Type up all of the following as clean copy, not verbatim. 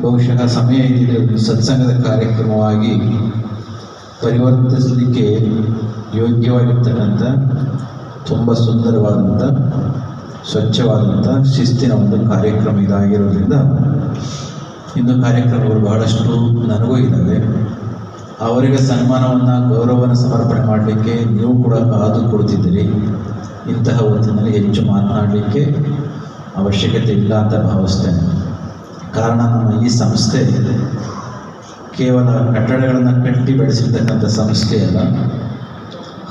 ಬಹುಶಃ ಸಮಯ ಏನಿದೆ ಒಂದು ಸತ್ಸಂಗದ ಕಾರ್ಯಕ್ರಮವಾಗಿ ಪರಿವರ್ತಿಸಲಿಕ್ಕೆ ಯೋಗ್ಯವಾಗಿರ್ತಕ್ಕಂಥ ತುಂಬ ಸುಂದರವಾದಂಥ ಸ್ವಚ್ಛವಾದಂಥ ಶಿಸ್ತಿನ ಒಂದು ಕಾರ್ಯಕ್ರಮ ಇದಾಗಿರೋದ್ರಿಂದ ಇಂದು ಕಾರ್ಯಕ್ರಮಗಳು ಬಹಳಷ್ಟು ನನಗೂ ಇದ್ದಾವೆ. ಅವರಿಗೆ ಸನ್ಮಾನವನ್ನು ಗೌರವವನ್ನು ಸಮರ್ಪಣೆ ಮಾಡಲಿಕ್ಕೆ ನೀವು ಕೂಡ ಕಾದು ಕೊಡ್ತಿದ್ದೀರಿ. ಇಂತಹ ಹೊತ್ತಿನಲ್ಲಿ ಹೆಚ್ಚು ಮಾತನಾಡಲಿಕ್ಕೆ ಅವಶ್ಯಕತೆ ಇಲ್ಲ ಅಂತ ಭಾವಿಸ್ತೇನೆ. ಕಾರಣ ನಮ್ಮ ಈ ಸಂಸ್ಥೆ ಕೇವಲ ಕಟ್ಟಡಗಳನ್ನು ಕಟ್ಟಿ ಬೆಳೆಸಿರ್ತಕ್ಕಂಥ ಸಂಸ್ಥೆ ಅಲ್ಲ,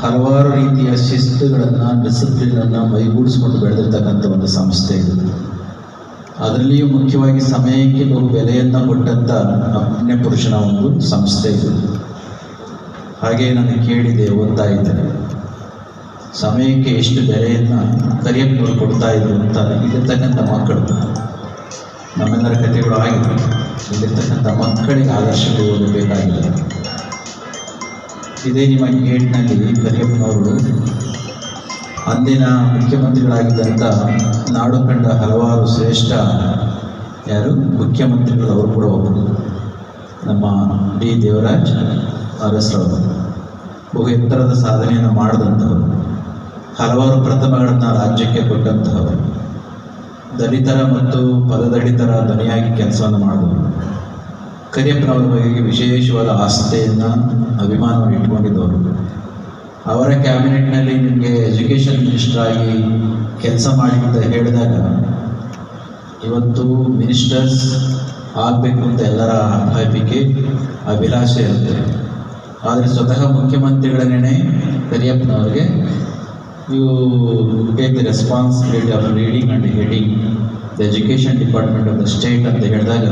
ಹಲವಾರು ರೀತಿಯ ಶಿಸ್ತುಗಳನ್ನು ಡಿಸಿಪ್ಲಿನನ್ನು ಮೈಗೂಡಿಸ್ಕೊಂಡು ಬೆಳೆದಿರ್ತಕ್ಕಂಥ ಒಂದು ಸಂಸ್ಥೆ ಇದು. ಅದರಲ್ಲಿಯೂ ಮುಖ್ಯವಾಗಿ ಸಮಯಕ್ಕೆ ಬಹು ಬೆಲೆಯನ್ನು ಕೊಟ್ಟಂಥ ಪುಣ್ಯ ಪುರುಷನ ಒಂದು ಸಂಸ್ಥೆ ಇದು. ಹಾಗೆ ನಾನು ಕೇಳಿದೆ, ಓದ್ತಾ ಇದ್ದೆ, ಸಮಯಕ್ಕೆ ಎಷ್ಟು ಬೆಲೆಯನ್ನು ಕರಿಯಪ್ಪನವರು ಕೊಡ್ತಾ ಇದ್ರು ಅಂತ. ಇಲ್ಲಿರ್ತಕ್ಕಂಥ ಮಕ್ಕಳು, ನಮ್ಮೆಲ್ಲರ ಕಥೆಗಳು ಆಗಿದೆ, ಇಲ್ಲಿರ್ತಕ್ಕಂಥ ಮಕ್ಕಳಿಗೆ ಆದರ್ಶಗಳು ಓದಬೇಕಾಗಿದೆ. ಇದೇ ನಿಮ್ಮ ಗೇಟ್ನಲ್ಲಿ ಕರಿಯಪ್ಪನವರು ಅಂದಿನ ಮುಖ್ಯಮಂತ್ರಿಗಳಾಗಿದ್ದಂಥ ನಾಡು ಕಂಡ ಹಲವಾರು ಶ್ರೇಷ್ಠ ಮುಖ್ಯಮಂತ್ರಿಗಳು ಅವರು ಕೂಡ ಒಬ್ಬರು. ನಮ್ಮ ಡಿ ದೇವರಾಜ್ ಅರಸರವರು ಬಹು ಎತ್ತರದ ಸಾಧನೆಯನ್ನು ಮಾಡಿದಂಥವರು, ಹಲವಾರು ಪ್ರಥಮಗಳನ್ನು ರಾಜ್ಯಕ್ಕೆ ಕೊಟ್ಟಂತಹವರು, ದಲಿತರ ಮತ್ತು ಪದದಲಿತರ ಧ್ವನಿಯಾಗಿ ಕೆಲಸವನ್ನು ಮಾಡಿದವರು. ಕರಿಯಪ್ಪನವರ ಬಗ್ಗೆ ವಿಶೇಷವಾದ ಆಸ್ಥೆಯನ್ನು ಅಭಿಮಾನವನ್ನು ಇಟ್ಕೊಂಡಿದ್ದವರು. ಅವರ ಕ್ಯಾಬಿನೆಟ್ನಲ್ಲಿ ನಿಮಗೆ ಎಜುಕೇಷನ್ ಮಿನಿಸ್ಟರ್ ಆಗಿ ಕೆಲಸ ಮಾಡಿ ಅಂತ ಹೇಳಿದಾಗ, ಇವತ್ತು ಮಿನಿಸ್ಟರ್ಸ್ ಆಗಬೇಕು ಅಂತ ಎಲ್ಲರ ಅಭಿಕೆ ಅಭಿಲಾಷೆ ಇರುತ್ತೆ. ಆದರೆ ಸ್ವತಃ ಮುಖ್ಯಮಂತ್ರಿಗಳನ್ನೇ ಕರಿಯಪ್ಪನವರಿಗೆ you take the responsibility of leading and heading the education department of the state ಅಂತ ಹೇಳಿದಾಗ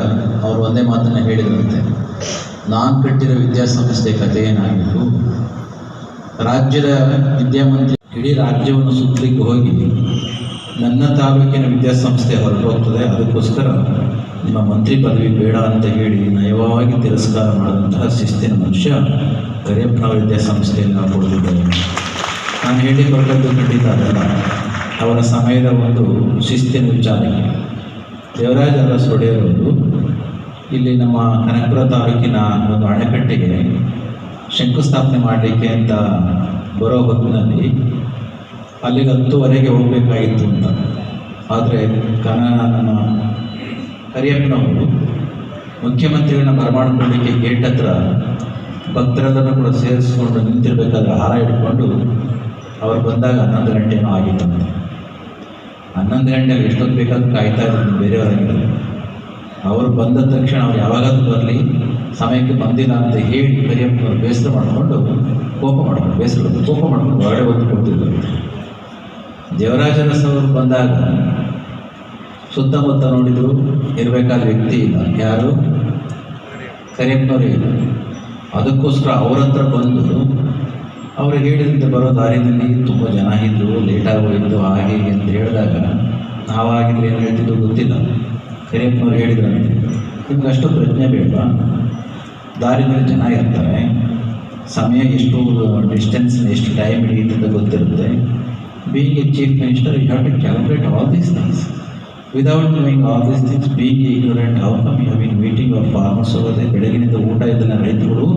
ಅವರು ಒಂದೇ ಮಾತನ್ನು ಹೇಳಿದ್ರಂತೆ, ನಾನು ಕಟ್ಟಿರೋ ವಿದ್ಯಾಸಂಸ್ಥೆ ಕಥೆ ಏನಾಗಿತ್ತು, ರಾಜ್ಯದ ವಿದ್ಯಾಮಂತ್ರಿ ಇಡೀ ರಾಜ್ಯವನ್ನು ಸುತ್ತಲಿಕ್ಕೆ ಹೋಗಿ ನನ್ನ ತಾಲೂಕಿನ ವಿದ್ಯಾಸಂಸ್ಥೆ ಹೊರಟೋಗ್ತದೆ, ಅದಕ್ಕೋಸ್ಕರ ನಿಮ್ಮ ಮಂತ್ರಿ ಪದವಿ ಬೇಡ ಅಂತ ಹೇಳಿ ನಯವಾಗಿ ತಿರಸ್ಕಾರ ಮಾಡಿದಂತಹ ಶಿಸ್ತಿನ ಮನುಷ್ಯ ಕರಿಯಪ್ಪನವರ ವಿದ್ಯಾಸಂಸ್ಥೆಯನ್ನು ನಾವು ಕೊಡ್ತಿದ್ದೇವೆ. ನಾನು ಹೇಳಿ ಹೊರಟದ್ದು ಖಂಡಿತ ಅದಲ್ಲ, ಅವರ ಸಮಯದ ಒಂದು ಶಿಸ್ತಿನ ವಿಚಾರಕ್ಕೆ. ದೇವರಾಜ ಅರಸ್ ಒಡೆಯರವರು ಇಲ್ಲಿ ನಮ್ಮ ಕನಕಪುರ ತಾಲೂಕಿನ ಒಂದು ಅಣೆಕಟ್ಟೆಗೆ ಶಂಕುಸ್ಥಾಪನೆ ಮಾಡಲಿಕ್ಕೆ ಅಂತ ಬರೋ ಹೊತ್ತಿನಲ್ಲಿ ಅಲ್ಲಿಗೆ 10:30 ಹೋಗಬೇಕಾಗಿತ್ತು ಅಂತ. ಆದರೆ ನಮ್ಮ ಕರಿಯಪ್ಪನವರು ಮುಖ್ಯಮಂತ್ರಿಗಳನ್ನ ಬರಮಾಡ್ಕೊಳ್ಳಿಕ್ಕೆ ಗೇಟ್ ಹತ್ರ ಭಕ್ತರೆಲ್ಲರೂ ಕೂಡ ಸೇರಿಸ್ಕೊಂಡು ನಿಂತಿರಬೇಕಾದ್ರೆ ಹಾರ ಇಟ್ಕೊಂಡು ಅವ್ರು ಬಂದಾಗ 11 ಗಂಟೆನೂ ಆಗಿತ್ತಂತೆ. 11 ಗಂಟೆಗೆ ಎಷ್ಟೊತ್ತು ಬೇಕಾದ್ರೂ ಕಾಯ್ತಾ ಇರೋದು ಬೇರೆಯವರಾಗಿದ್ದಾರೆ. ಅವರು ಬಂದ ತಕ್ಷಣ ಅವ್ರು ಯಾವಾಗಾದ್ರೂ ಬರಲಿ, ಸಮಯಕ್ಕೆ ಬಂದಿಲ್ಲ ಅಂತ ಹೇಳಿ ಕರಿಯಪ್ಪನವರು ಬೇಸರ ಮಾಡಿಕೊಂಡು ಕೋಪ ಮಾಡ್ಕೊಂಡು ಹೊರಗಡೆ ಬಂದು ಕೊಡ್ತಿದ್ದರು. ದೇವರಾಜ ಅರಸವರು ಬಂದಾಗ ಸುತ್ತಮುತ್ತ ನೋಡಿದ್ರು, ಇರಬೇಕಾದ ವ್ಯಕ್ತಿ ಇಲ್ಲ, ಯಾರು ಕರಿಯಪ್ಪನವರೇ ಇಲ್ಲ. ಅದಕ್ಕೋಸ್ಕರ ಅವ್ರ ಹತ್ರ ಬಂದು ಅವರು ಹೇಳಿದಂತೆ ಬರೋ ದಾರಿಯಲ್ಲಿ ತುಂಬ ಜನ ಇದ್ದರು, ಲೇಟಾಗೋಯಿತು ಹಾಗೆ ಅಂತ ಹೇಳಿದಾಗ ನಾವಾಗಿದ್ರೆ ಏನು ಹೇಳ್ತಿದ್ದು ಗೊತ್ತಿಲ್ಲ. ಕರಿಯಪ್ಪನವ್ರು ಹೇಳಿದ್ರಂತೆ, ನಿಮ್ಗೆ ಅಷ್ಟು ಪ್ರಜ್ಞೆ ಬೇಡ, ದಾರಿನಲ್ಲಿ ಜನ ಇರ್ತಾರೆ, ಸಮಯ ಎಷ್ಟು ಡಿಸ್ಟೆನ್ಸ್ ಎಷ್ಟು ಟೈಮ್ ಹಿಡಿಯುತ್ತೆ ಗೊತ್ತಿರುತ್ತೆ. Being a chief minister you have to calculate all these things. Without knowing all these things, being ignorant, how come you have been meeting of farmers ಹೋಗೋದೆ, ಬೆಳಗಿನಿಂದ ಊಟ ಇದನ್ನು ರೈತರುಗಳು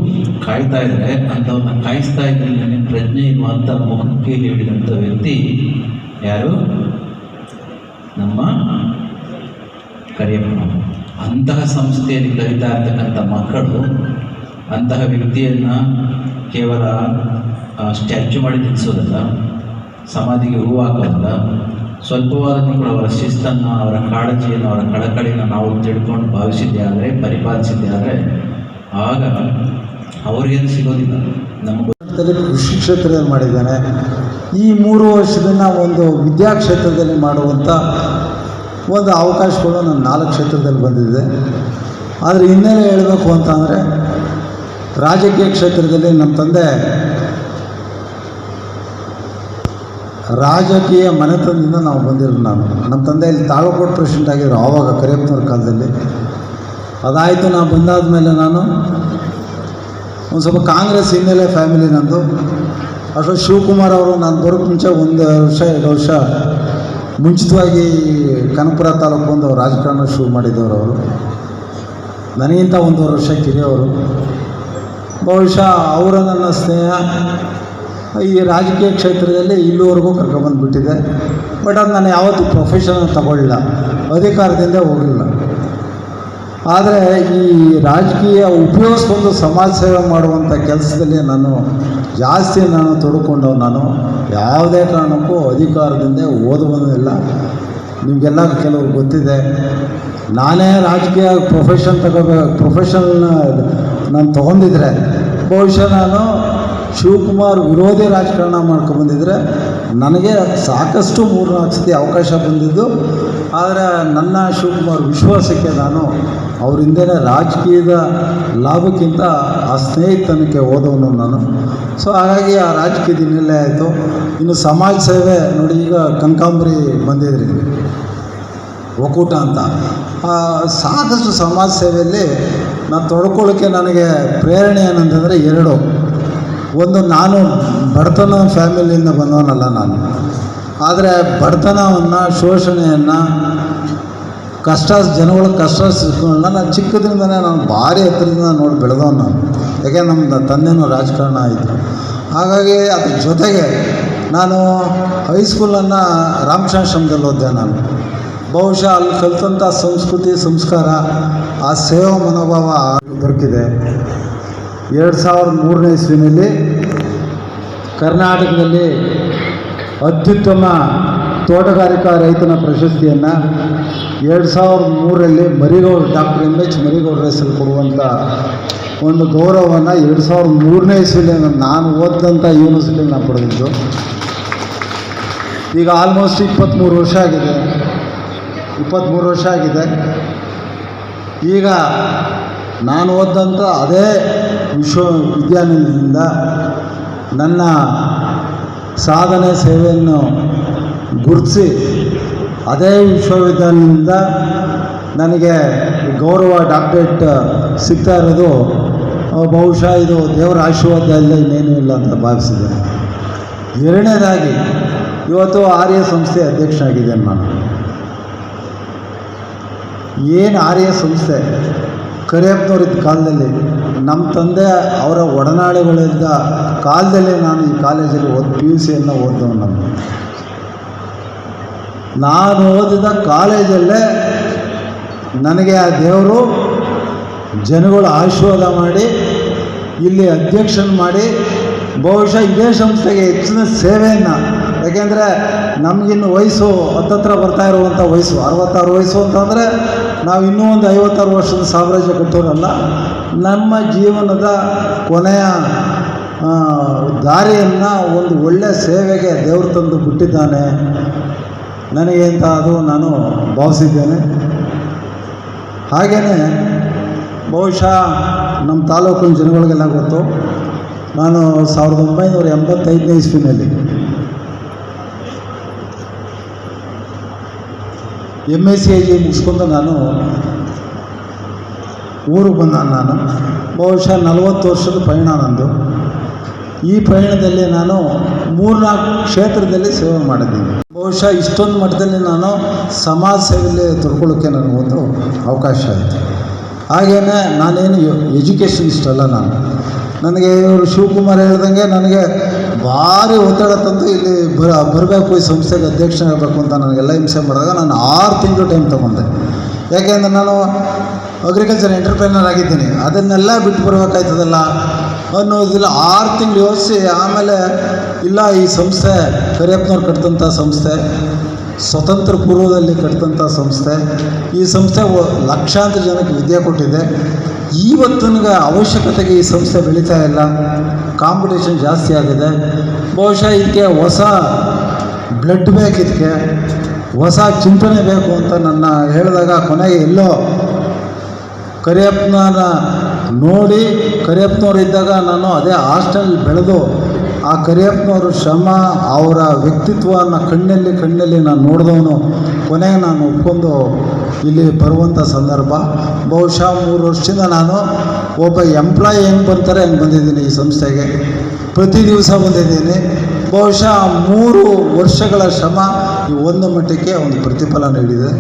ಕಾಯ್ತಾ ಇದ್ದಾರೆ, ಅಂಥವ್ರನ್ನ ಕಾಯಿಸ್ತಾ ಇದ್ದರೆ ನನಗೆ ಪ್ರಜ್ಞೆ ಇರುವಂಥ ಮುಖಕ್ಕೆ ಹೇಳಿದಂಥ ವ್ಯಕ್ತಿ ಯಾರು? ನಮ್ಮ ಕರಿಯಪ್ಪನವರು. ಅಂತಹ ಸಂಸ್ಥೆಯಲ್ಲಿ ಕಲಿತಾ ಇರ್ತಕ್ಕಂಥ ಮಕ್ಕಳು ಅಂತಹ ವ್ಯಕ್ತಿಯನ್ನು ಕೇವಲ ಸ್ಟ್ಯಾಚ್ಯು ಮಾಡಿ ನಿಲ್ಲಿಸೋದಲ್ಲ, ಸಮಾಧಿಗೆ ಹೂವು ಹಾಕೋದಲ್ಲ, ಸ್ವಲ್ಪವಾದರೂ ಕೂಡ ಅವರ ಶಿಸ್ತನ್ನು, ಅವರ ಕಾಳಜಿಯನ್ನು, ಅವರ ಕಳಕಳಿಯನ್ನು ನಾವು ತಿಳ್ಕೊಂಡು ಭಾವಿಸಿದ್ದೆ ಆದರೆ, ಪರಿಪಾಲಿಸಿದ್ದೆ ಆದರೆ ಆಗ ಅವ್ರಿಗೇನು ಸಿಗೋದಿಲ್ಲ. ನಮಗೆ ಕೃಷಿ ಕ್ಷೇತ್ರದಲ್ಲಿ ಮಾಡಿದ್ದಾನೆ. ಈ 3 ವರ್ಷದಿಂದ ಒಂದು ವಿದ್ಯಾಕ್ಷೇತ್ರದಲ್ಲಿ ಮಾಡುವಂಥ ಒಂದು ಅವಕಾಶಗಳು ನನ್ನ 4 ಕ್ಷೇತ್ರದಲ್ಲಿ ಬಂದಿದೆ. ಆದರೆ ಹಿನ್ನೆಲೆ ಹೇಳಬೇಕು ಅಂತಂದರೆ, ರಾಜಕೀಯ ಕ್ಷೇತ್ರದಲ್ಲಿ ನಮ್ಮ ತಂದೆ ರಾಜಕೀಯ ಮನೆತನದಿಂದ ನಾವು ಬಂದಿರೋದು. ನಮ್ಮ ತಂದೆ ಇಲ್ಲಿ ತಾಳಕೋಟೆ ಪ್ರೆಸಿಡೆಂಟ್ ಆಗಿದ್ರು ಆವಾಗ ಕರಿಯಪ್ಪನವ್ರ ಕಾಲದಲ್ಲಿ. ಅದಾಯಿತು, ನಾನು ಬಂದಾದ ಮೇಲೆ ನಾನು ಒಂದು ಸ್ವಲ್ಪ ಕಾಂಗ್ರೆಸ್ ಹಿನ್ನೆಲೆ ಫ್ಯಾಮಿಲಿ ನಂದು. ಅಷ್ಟೊಂದು ಶಿವಕುಮಾರ್ ಅವರು ನಾನು ಬರೋಕ್ಕೆ ಮುಂಚೆ 1 ವರ್ಷ 2 ವರ್ಷ ಮುಂಚಿತವಾಗಿ ಕನಕಪುರ ತಾಲೂಕು ಒಂದು ರಾಜಕಾರಣ ಶುರು ಮಾಡಿದವರು ಅವರು. ನನಗಿಂತ 1 ವರ್ಷ ಕಿರಿಯವರು. ಬಹುಶಃ ಅವರ ನನ್ನ ಸ್ನೇಹ ಈ ರಾಜಕೀಯ ಕ್ಷೇತ್ರದಲ್ಲಿ ಇಲ್ಲಿವರೆಗೂ ಕರ್ಕೊಂಬಂದುಬಿಟ್ಟಿದೆ. ಬಟ್ ಅದು ನಾನು ಯಾವತ್ತೂ ಪ್ರೊಫೆಷನಲ್ ತಗೊಳ್ಳಿಲ್ಲ, ಅಧಿಕಾರದಿಂದ ಹೋಗಲಿಲ್ಲ. ಆದರೆ ಈ ರಾಜಕೀಯ ಉಪಯೋಗಿಸ್ಕೊಂಡು ಸಮಾಜ ಸೇವೆ ಮಾಡುವಂಥ ಕೆಲಸದಲ್ಲಿ ನಾನು ತೊಡ್ಕೊಂಡವು. ನಾನು ಯಾವುದೇ ಕಾರಣಕ್ಕೂ ಅಧಿಕಾರದಿಂದ ಓದುವುದಿಲ್ಲ. ನಿಮಗೆಲ್ಲ ಕೆಲವ್ರು ಗೊತ್ತಿದೆ, ನಾನೇ ರಾಜಕೀಯ ಪ್ರೊಫೆಷನಲ್ನ ನಾನು ತೊಗೊಂಡಿದ್ರೆ ಬಹುಶಃ ನಾನು ಶಿವಕುಮಾರ್ ವಿರೋಧಿ ರಾಜಕಾರಣ ಮಾಡ್ಕೊಂಬಂದಿದ್ರೆ ನನಗೆ ಸಾಕಷ್ಟು 3-4 ಸತಿ ಅವಕಾಶ ಬಂದಿದ್ದು. ಆದರೆ ನನ್ನ ಶಿವಕುಮಾರ್ ವಿಶ್ವಾಸಕ್ಕೆ ನಾನು ಅವ್ರ ಹಿಂದೆಯೇ ರಾಜಕೀಯದ ಲಾಭಕ್ಕಿಂತ ಆ ಸ್ನೇಹಿತನಕ್ಕೆ ಹೋದವನು ನಾನು. ಸೊ ಹಾಗಾಗಿ ಆ ರಾಜಕೀಯದ ಹಿನ್ನೆಲೆ ಆಯಿತು. ಇನ್ನು ಸಮಾಜ ಸೇವೆ ನೋಡಿ, ಈಗ ಕನಕಾಂಬರಿ ಬಂದಿದ್ರಿ ಒಕ್ಕೂಟ ಅಂತ, ಸಾಕಷ್ಟು ಸಮಾಜ ಸೇವೆಯಲ್ಲಿ ನಾನು ತೊಡ್ಕೊಳ್ಳೋಕ್ಕೆ ನನಗೆ ಪ್ರೇರಣೆ ಏನಂತಂದರೆ 2. ಒಂದು, ನಾನು ಬಡತನ ಫ್ಯಾಮಿಲಿಯಿಂದ ಬಂದವನಲ್ಲ ನಾನು. ಆದರೆ ಬಡತನವನ್ನು, ಶೋಷಣೆಯನ್ನು, ಜನಗಳ ಕಷ್ಟ ಸಿಕ್ಕೊಳ್ಳೋಣ ನಾನು ಚಿಕ್ಕದ್ರಿಂದನೇ ನಾನು ಭಾರಿ ಹತ್ತಿರದಿಂದ ನೋಡಿ ಬೆಳೆದವನು ನಾನು. ಯಾಕೆ ನಮ್ಮ ತಂದೆನೂ ರಾಜಕಾರಣ ಆಯಿತು. ಹಾಗಾಗಿ ಅದ್ರ ಜೊತೆಗೆ ನಾನು ಹೈಸ್ಕೂಲನ್ನು ರಾಮಕೃಷ್ಣಾಶ್ರಮದಲ್ಲಿ ಓದಿದೆ ನಾನು. ಬಹುಶಃ ಅಲ್ಲಿ ಕಲಿತಂಥ ಸಂಸ್ಕೃತಿ, ಸಂಸ್ಕಾರ, ಆ ಸೇವಾ ಮನೋಭಾವ ದೊರಕಿದೆ. 2003ನೇ ಇಸ್ವಿನಲ್ಲಿ ಕರ್ನಾಟಕದಲ್ಲಿ ಅತ್ಯುತ್ತಮ ತೋಟಗಾರಿಕಾ ರೈತನ ಪ್ರಶಸ್ತಿಯನ್ನು 2003ರಲ್ಲಿ ಡಾಕ್ಟರ್ M.H. ಮರಿಗೌಡರ ಹೆಸರು ಕೊಡುವಂಥ ಒಂದು ಗೌರವವನ್ನು 2003ನೇ ಇಸ್ವಿಯಲ್ಲಿ ನಾನು ಓದಿದಂಥ ಯೂನಿವರ್ಸಿಟಿಗೆ ನಾನು ಪಡೆದಿದ್ದು. ಈಗ ಆಲ್ಮೋಸ್ಟ್ 23 ವರ್ಷ ಆಗಿದೆ. 23 ವರ್ಷ ಆಗಿದೆ. ಈಗ ನಾನು ಓದಿದಂಥ ಅದೇ ವಿಶ್ವವಿದ್ಯಾನಿಲಯದಿಂದ ನನ್ನ ಸಾಧನೆ ಸೇವೆಯನ್ನು ಗುರುತಿಸಿ ಅದೇ ವಿಶ್ವವಿದ್ಯಾನಿಲಯದಿಂದ ನನಗೆ ಗೌರವ ಡಾಕ್ಟರೇಟ್ ಸಿಗ್ತಾ ಇರೋದು ಬಹುಶಃ ಇದು ದೇವರ ಆಶೀರ್ವಾದ ಇಲ್ಲ, ಇನ್ನೇನೂ ಇಲ್ಲ ಅಂತ ಭಾವಿಸಿದ್ದೇನೆ. 2ನೇದಾಗಿ ಇವತ್ತು ಆರ್ಯ ಸಂಸ್ಥೆ ಅಧ್ಯಕ್ಷನಾಗಿದ್ದೇನೆ ನಾನು. ಏನು ಆರ್ಯ ಸಂಸ್ಥೆ ಕರಿಯಪ್ಪನವರಿದ್ದ ಕಾಲದಲ್ಲಿ, ನಮ್ಮ ತಂದೆ ಅವರ ಒಡನಾಡಿಗಳಿದ್ದ ಕಾಲದಲ್ಲಿ ನಾನು ಈ ಕಾಲೇಜಲ್ಲಿ PUCಯನ್ನು ಓದಿದವನು. ನಾನು ಓದಿದ ಕಾಲೇಜಲ್ಲೇ ನನಗೆ ಆ ದೇವರು ಜನಗಳು ಆಶೀರ್ವಾದ ಮಾಡಿ ಇಲ್ಲಿ ಅಧ್ಯಕ್ಷನ ಮಾಡಿ ಬಹುಶಃ ಇದೇ ಸಂಸ್ಥೆಗೆ ಹೆಚ್ಚಿನ ಸೇವೆಯನ್ನು, ಯಾಕೆಂದರೆ ನಮಗಿನ್ನು ವಯಸ್ಸು ಹತ್ತತ್ರ ಬರ್ತಾ ಇರುವಂಥ ವಯಸ್ಸು 66 ವಯಸ್ಸು ಅಂತಂದರೆ ನಾವು ಇನ್ನೂ ಒಂದು 56 ವರ್ಷದ ಸಾಮ್ರಾಜ್ಯ ಕಟ್ಟೋರಲ್ಲ. ನಮ್ಮ ಜೀವನದ ಕೊನೆಯ ದಾರಿಯನ್ನು ಒಂದು ಒಳ್ಳೆಯ ಸೇವೆಗೆ ದೇವರು ತಂದು ಬಿಟ್ಟಿದ್ದಾನೆ ನನಗೆ ಅಂತ ಅದು ನಾನು ಭಾವಿಸಿದ್ದೇನೆ. ಹಾಗೆಯೇ ಬಹುಶಃ ನಮ್ಮ ತಾಲೂಕಿನ ಜನಗಳಿಗೆಲ್ಲ ಗೊತ್ತು, ನಾನು 1985ನೇ ಇಸ್ವಿನಲ್ಲಿ MSc ಮುಗಿಸ್ಕೊಂಡು ನಾನು ಊರಿಗೆ ಬಂದ. ನಾನು ಬಹುಶಃ 40 ವರ್ಷದ ಪಯಣ ನಂದು. ಈ ಪಯಣದಲ್ಲಿ ನಾನು 3-4 ಕ್ಷೇತ್ರದಲ್ಲಿ ಸೇವೆ ಮಾಡಿದ್ದೀನಿ. ಬಹುಶಃ ಇಷ್ಟೊಂದು ಮಟ್ಟದಲ್ಲಿ ನಾನು ಸಮಾಜ ಸೇವೆಯಲ್ಲಿ ತೊಡ್ಕೊಳ್ಳೋಕ್ಕೆ ನನಗೊಂದು ಅವಕಾಶ ಆಯಿತು. ಹಾಗೆಯೇ ನಾನೇನು ಎಜುಕೇಷನಿಸ್ಟ್ ಅಲ್ಲ ನಾನು. ನನಗೆ ಇವರು ಶಿವಕುಮಾರ್ ಹೇಳ್ದಂಗೆ ನನಗೆ ಭಾರಿ ಒತ್ತಡ ತಂದು ಇಲ್ಲಿ ಬರಬೇಕು, ಈ ಸಂಸ್ಥೆಗೆ ಅಧ್ಯಕ್ಷನಾಗಬೇಕು ಅಂತ ನನಗೆಲ್ಲ ಹಿಂಸೆ ಮಾಡಿದಾಗ ನಾನು 6 ತಿಂಗಳು ಟೈಮ್ ತೊಗೊಂಡೆ. ಯಾಕೆಂದರೆ ನಾನು ಅಗ್ರಿಕಲ್ಚರ್ ಎಂಟರ್ಪ್ರೈನರ್ ಆಗಿದ್ದೀನಿ, ಅದನ್ನೆಲ್ಲ ಬಿಟ್ಟು ಬರಬೇಕಾಯ್ತದಲ್ಲ ಅನ್ನೋದಿಲ್ಲ. 6 ತಿಂಗಳು ಯೋಚಿಸಿ ಆಮೇಲೆ ಇಲ್ಲ, ಈ ಸಂಸ್ಥೆ ಕರಿಯಪ್ಪನವ್ರು ಕಟ್ಟಿದಂಥ ಸಂಸ್ಥೆ, ಸ್ವತಂತ್ರ ಪೂರ್ವದಲ್ಲಿ ಕಟ್ಟಿದಂಥ ಸಂಸ್ಥೆ, ಈ ಸಂಸ್ಥೆ ಲಕ್ಷಾಂತರ ಜನಕ್ಕೆ ವಿದ್ಯೆ ಕೊಟ್ಟಿದೆ. ಇವತ್ತಿನ ಅವಶ್ಯಕತೆಗೆ ಈ ಸಂಸ್ಥೆ ಬೆಳೀತಾ ಇಲ್ಲ, ಕಾಂಪಿಟೇಷನ್ ಜಾಸ್ತಿ ಆಗಿದೆ. ಬಹುಶಃ ಇದಕ್ಕೆ ಹೊಸ ಬ್ಲಡ್ ಬೇಕು, ಇದಕ್ಕೆ ಹೊಸ ಚಿಂತನೆ ಬೇಕು ಅಂತ ನನ್ನ ಹೇಳಿದಾಗ ಕೊನೆಗೆ ಎಲ್ಲೋ ಕರಿಯಪ್ಪನ ನೋಡಿ, ಕರಿಯಪ್ಪನವ್ರು ಇದ್ದಾಗ ನಾನು ಅದೇ ಹಾಸ್ಟೆಲ್ ಬೆಳೆದು ಆ ಕರಿಯಪ್ಪನವ್ರ ಶ್ರಮ, ಅವರ ವ್ಯಕ್ತಿತ್ವವನ್ನು ಕಣ್ಣಲ್ಲಿ ನಾನು ನೋಡಿದವನು. ಕೊನೆಗೆ ನಾನು ಒಪ್ಕೊಂಡು ಇಲ್ಲಿ ಬರುವಂಥ ಸಂದರ್ಭ. ಬಹುಶಃ 3 ವರ್ಷದಿಂದ ನಾನು ಒಬ್ಬ ಎಂಪ್ಲಾಯಿ ಹೆಂಗೆ ಬರ್ತಾರೆ ಹಂಗೆ ಬಂದಿದ್ದೀನಿ ಈ ಸಂಸ್ಥೆಗೆ. ಪ್ರತಿ ದಿವಸ ಬಂದಿದ್ದೀನಿ. ಬಹುಶಃ 3 ವರ್ಷಗಳ ಶ್ರಮ ಈ ಒಂದು ಮಟ್ಟಕ್ಕೆ ಒಂದು ಪ್ರತಿಫಲ ನೀಡಿದೆ.